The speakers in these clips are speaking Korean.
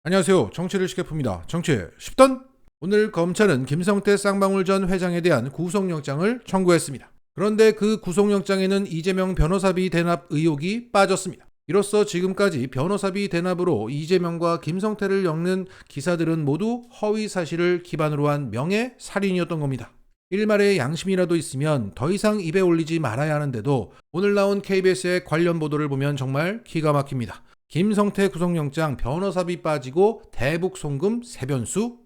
안녕하세요. 정치를 쉽게 풉니다. 정치 10던. 오늘 검찰은 김성태 쌍방울 전 회장에 대한 구속영장을 청구했습니다. 그런데 그 구속영장에는 이재명 변호사비 대납 의혹이 빠졌습니다. 이로써 지금까지 변호사비 대납으로 이재명과 김성태를 엮는 기사들은 모두 허위 사실을 기반으로 한 명예살인이었던 겁니다. 일말의 양심이라도 있으면 더 이상 입에 올리지 말아야 하는데도 오늘 나온 KBS의 관련 보도를 보면 정말 기가 막힙니다. 김성태 구속영장 변호사비 빠지고 대북 송금 세변수?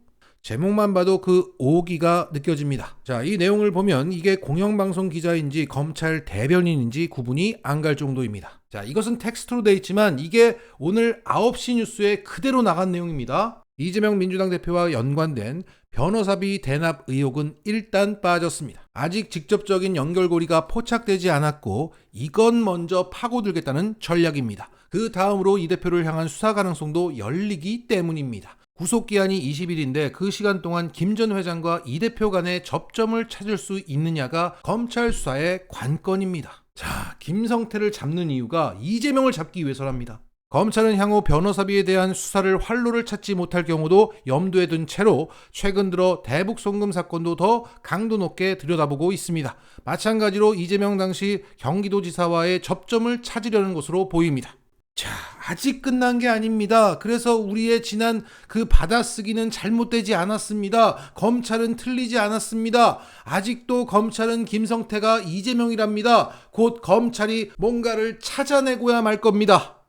제목만 봐도 그 오기가 느껴집니다. 자, 이 내용을 보면 이게 공영방송 기자인지 검찰 대변인인지 구분이 안 갈 정도입니다. 자, 이것은 텍스트로 돼 있지만 이게 오늘 9시 뉴스에 그대로 나간 내용입니다. 이재명 민주당 대표와 연관된 변호사비 대납 의혹은 일단 빠졌습니다. 아직 직접적인 연결고리가 포착되지 않았고 이건 먼저 파고들겠다는 전략입니다. 그 다음으로 이 대표를 향한 수사 가능성도 열리기 때문입니다. 구속기한이 20일인데 그 시간 동안 김 전 회장과 이 대표 간의 접점을 찾을 수 있느냐가 검찰 수사의 관건입니다. 자, 김성태를 잡는 이유가 이재명을 잡기 위해서랍니다. 검찰은 향후 변호사비에 대한 수사를 활로를 찾지 못할 경우도 염두에 둔 채로 최근 들어 대북 송금 사건도 더 강도 높게 들여다보고 있습니다. 마찬가지로 이재명 당시 경기도지사와의 접점을 찾으려는 것으로 보입니다. 자, 아직 끝난 게 아닙니다. 그래서 우리의 지난 그 받아쓰기는 잘못되지 않았습니다. 검찰은 틀리지 않았습니다. 아직도 검찰은 김성태가 이재명이랍니다. 곧 검찰이 뭔가를 찾아내고야 말 겁니다.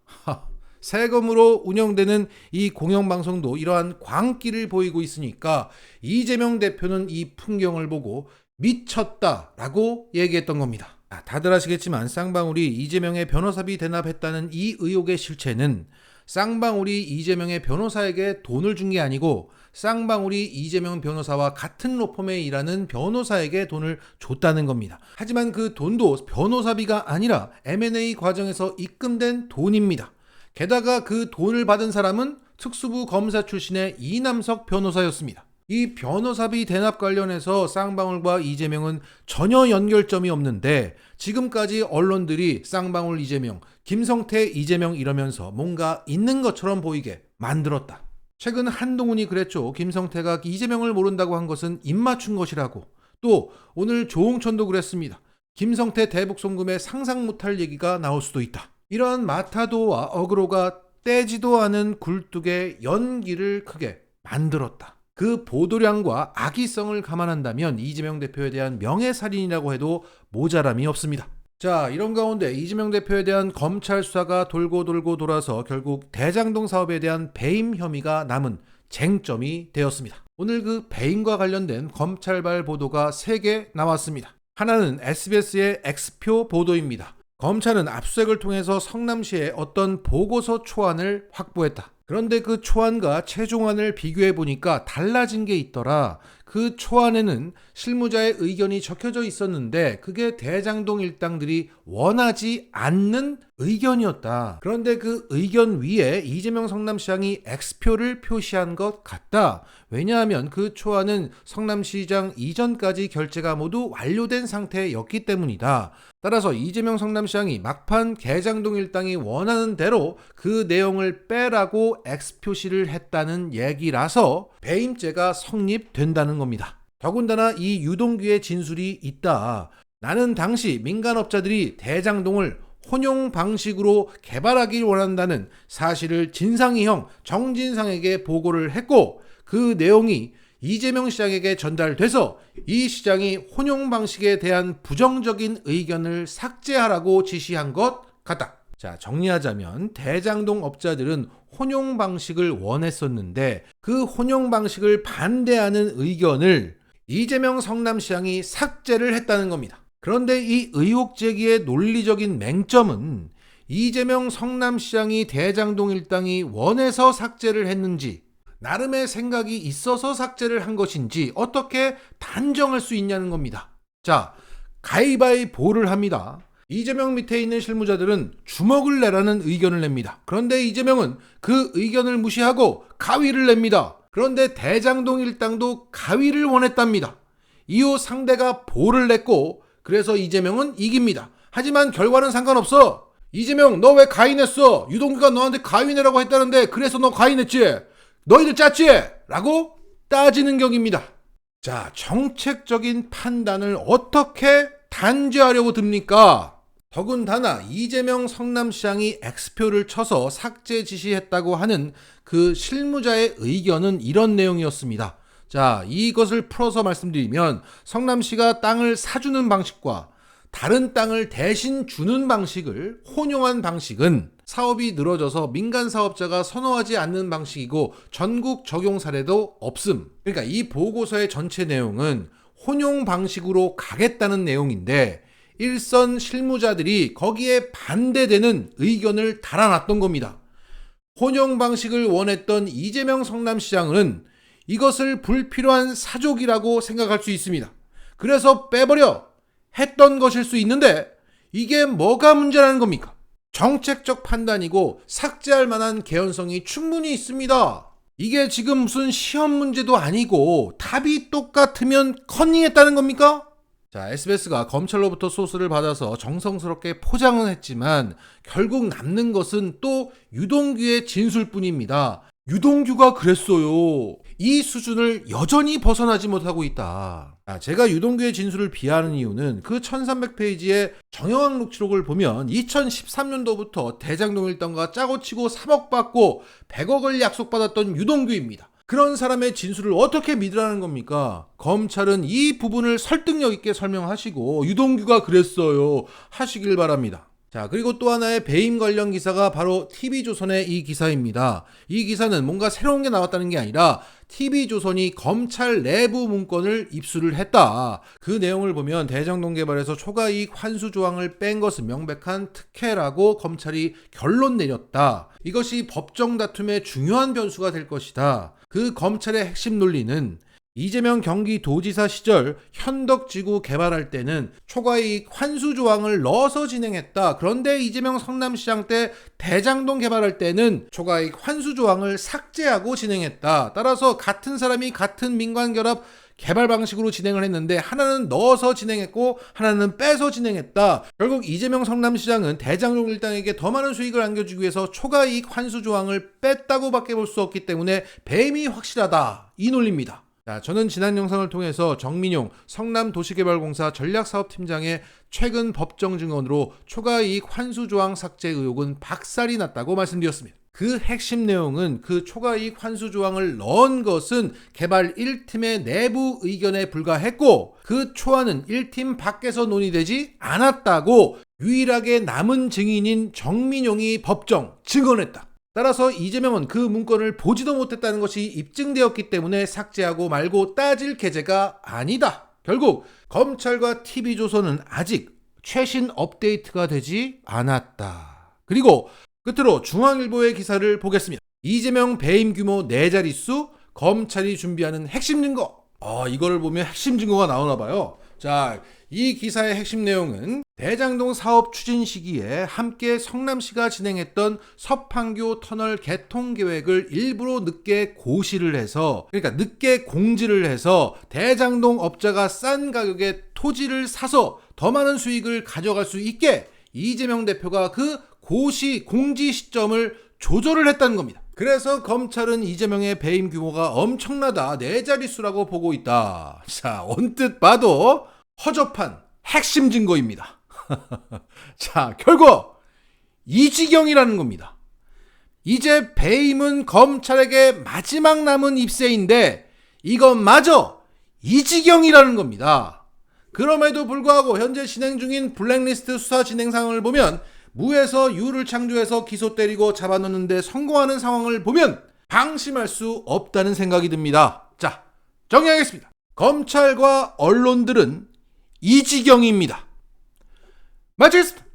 세금으로 운영되는 이 공영방송도 이러한 광기를 보이고 있으니까 이재명 대표는 이 풍경을 보고 미쳤다라고 얘기했던 겁니다. 다들 아시겠지만 쌍방울이 이재명의 변호사비 대납했다는 이 의혹의 실체는 쌍방울이 이재명의 변호사에게 돈을 준 게 아니고 쌍방울이 이재명 변호사와 같은 로펌에 일하는 변호사에게 돈을 줬다는 겁니다. 하지만 그 돈도 변호사비가 아니라 M&A 과정에서 입금된 돈입니다. 게다가 그 돈을 받은 사람은 특수부 검사 출신의 이남석 변호사였습니다. 이 변호사비 대납 관련해서 쌍방울과 이재명은 전혀 연결점이 없는데 지금까지 언론들이 쌍방울 이재명, 김성태 이재명 이러면서 뭔가 있는 것처럼 보이게 만들었다. 최근 한동훈이 그랬죠. 김성태가 이재명을 모른다고 한 것은 입맞춘 것이라고. 또 오늘 조홍천도 그랬습니다. 김성태 대북 송금에 상상 못할 얘기가 나올 수도 있다. 이러한 마타도와 어그로가 떼지도 않은 굴뚝에 연기를 크게 만들었다. 그 보도량과 악의성을 감안한다면 이재명 대표에 대한 명예살인이라고 해도 모자람이 없습니다. 자, 이런 가운데 이재명 대표에 대한 검찰 수사가 돌고 돌아서 결국 대장동 사업에 대한 배임 혐의가 남은 쟁점이 되었습니다. 오늘 그 배임과 관련된 검찰발 보도가 3개 나왔습니다. 하나는 SBS의 X표 보도입니다. 검찰은 압수수색을 통해서 성남시에 어떤 보고서 초안을 확보했다. 그런데 그 초안과 최종안을 비교해 보니까 달라진 게 있더라. 그 초안에는 실무자의 의견이 적혀져 있었는데 그게 대장동 일당들이 원하지 않는 의견이었다. 그런데 그 의견 위에 이재명 성남시장이 X표를 표시한 것 같다. 왜냐하면 그 초안은 성남시장 이전까지 결제가 모두 완료된 상태였기 때문이다. 따라서 이재명 성남시장이 막판 대장동 일당이 원하는 대로 그 내용을 빼라고 X표시를 했다는 얘기라서 배임죄가 성립된다는 겁니다. 더군다나 이 유동규의 진술이 있다. 나는 당시 민간업자들이 대장동을 혼용 방식으로 개발하길 원한다는 사실을 진상이 형 정진상에게 보고를 했고 그 내용이 이재명 시장에게 전달돼서 이 시장이 혼용 방식에 대한 부정적인 의견을 삭제하라고 지시한 것 같다. 자, 정리하자면 대장동 업자들은 혼용 방식을 원했었는데 그 혼용 방식을 반대하는 의견을 이재명 성남시장이 삭제를 했다는 겁니다. 그런데 이 의혹 제기의 논리적인 맹점은 이재명 성남시장이 대장동 일당이 원해서 삭제를 했는지 나름의 생각이 있어서 삭제를 한 것인지 어떻게 단정할 수 있냐는 겁니다. 자, 가위바위보를 합니다. 이재명 밑에 있는 실무자들은 주먹을 내라는 의견을 냅니다. 그런데 이재명은 그 의견을 무시하고 가위를 냅니다. 그런데 대장동 일당도 가위를 원했답니다. 이후 상대가 보를 냈고 그래서 이재명은 이깁니다. 하지만 결과는 상관없어. 이재명 너 왜 가위 냈어? 유동규가 너한테 가위 내라고 했다는데 그래서 너 가위 냈지? 너희들 짰지? 라고 따지는 격입니다. 자, 정책적인 판단을 어떻게 단죄하려고 듭니까? 더군다나 이재명 성남시장이 X표를 쳐서 삭제 지시했다고 하는 그 실무자의 의견은 이런 내용이었습니다. 자, 이것을 풀어서 말씀드리면 성남시가 땅을 사주는 방식과 다른 땅을 대신 주는 방식을 혼용한 방식은 사업이 늘어져서 민간 사업자가 선호하지 않는 방식이고 전국 적용 사례도 없음. 그러니까 이 보고서의 전체 내용은 혼용 방식으로 가겠다는 내용인데 일선 실무자들이 거기에 반대되는 의견을 달아놨던 겁니다. 혼용 방식을 원했던 이재명 성남시장은 이것을 불필요한 사족이라고 생각할 수 있습니다. 그래서 빼버려 했던 것일 수 있는데 이게 뭐가 문제라는 겁니까? 정책적 판단이고 삭제할 만한 개연성이 충분히 있습니다. 이게 지금 무슨 시험 문제도 아니고 답이 똑같으면 컨닝했다는 겁니까? 자, SBS가 검찰로부터 소스를 받아서 정성스럽게 포장은 했지만 결국 남는 것은 또 유동규의 진술뿐입니다. 유동규가 그랬어요. 이 수준을 여전히 벗어나지 못하고 있다. 제가 유동규의 진술을 비하하는 이유는 그 1300페이지의 정영학 녹취록을 보면 2013년도부터 대장동 일당과 짜고 치고 3억 받고 100억을 약속받았던 유동규입니다. 그런 사람의 진술을 어떻게 믿으라는 겁니까? 검찰은 이 부분을 설득력 있게 설명하시고 유동규가 그랬어요 하시길 바랍니다. 자, 그리고 또 하나의 배임 관련 기사가 바로 TV조선의 이 기사입니다. 이 기사는 뭔가 새로운 게 나왔다는 게 아니라 TV조선이 검찰 내부 문건을 입수를 했다. 그 내용을 보면 대장동 개발에서 초과이익 환수 조항을 뺀 것은 명백한 특혜라고 검찰이 결론 내렸다. 이것이 법정 다툼의 중요한 변수가 될 것이다. 그 검찰의 핵심 논리는 이재명 경기도지사 시절 현덕지구 개발할 때는 초과이익 환수 조항을 넣어서 진행했다. 그런데 이재명 성남시장 때 대장동 개발할 때는 초과이익 환수 조항을 삭제하고 진행했다. 따라서 같은 사람이 같은 민관결합 개발 방식으로 진행을 했는데 하나는 넣어서 진행했고 하나는 빼서 진행했다. 결국 이재명 성남시장은 대장동 일당에게 더 많은 수익을 안겨주기 위해서 초과이익 환수 조항을 뺐다고 밖에 볼 수 없기 때문에 배임이 확실하다. 이 논리입니다. 자, 저는 지난 영상을 통해서 정민용 성남도시개발공사 전략사업팀장의 최근 법정 증언으로 초과이익 환수 조항 삭제 의혹은 박살이 났다고 말씀드렸습니다. 그 핵심 내용은 그 초과이익 환수 조항을 넣은 것은 개발 1팀의 내부 의견에 불과했고 그 초안은 1팀 밖에서 논의되지 않았다고 유일하게 남은 증인인 정민용이 법정 증언했다. 따라서 이재명은 그 문건을 보지도 못했다는 것이 입증되었기 때문에 삭제하고 말고 따질 계제가 아니다. 결국 검찰과 TV조선은 아직 최신 업데이트가 되지 않았다. 그리고 끝으로 중앙일보의 기사를 보겠습니다. 이재명 배임 규모 4자릿수, 검찰이 준비하는 핵심 증거. 이거를 보면 핵심 증거가 나오나 봐요. 자, 이 기사의 핵심 내용은 대장동 사업 추진 시기에 함께 성남시가 진행했던 서판교 터널 개통 계획을 일부러 늦게 고시를 해서, 그러니까 늦게 공지를 해서 대장동 업자가 싼 가격에 토지를 사서 더 많은 수익을 가져갈 수 있게 이재명 대표가 그 고시 공지 시점을 조절을 했다는 겁니다. 그래서 검찰은 이재명의 배임 규모가 엄청나다, 4자릿수라고 보고 있다. 자, 언뜻 봐도 허접한 핵심 증거입니다. 자, 결국 이 지경이라는 겁니다. 이제 배임은 검찰에게 마지막 남은 입세인데 이것마저 이 지경이라는 겁니다. 그럼에도 불구하고 현재 진행 중인 블랙리스트 수사 진행 상황을 보면 무에서 유를 창조해서 기소 때리고 잡아놓는데 성공하는 상황을 보면 방심할 수 없다는 생각이 듭니다. 자, 정리하겠습니다. 검찰과 언론들은 이 지경입니다. 마치겠습니다.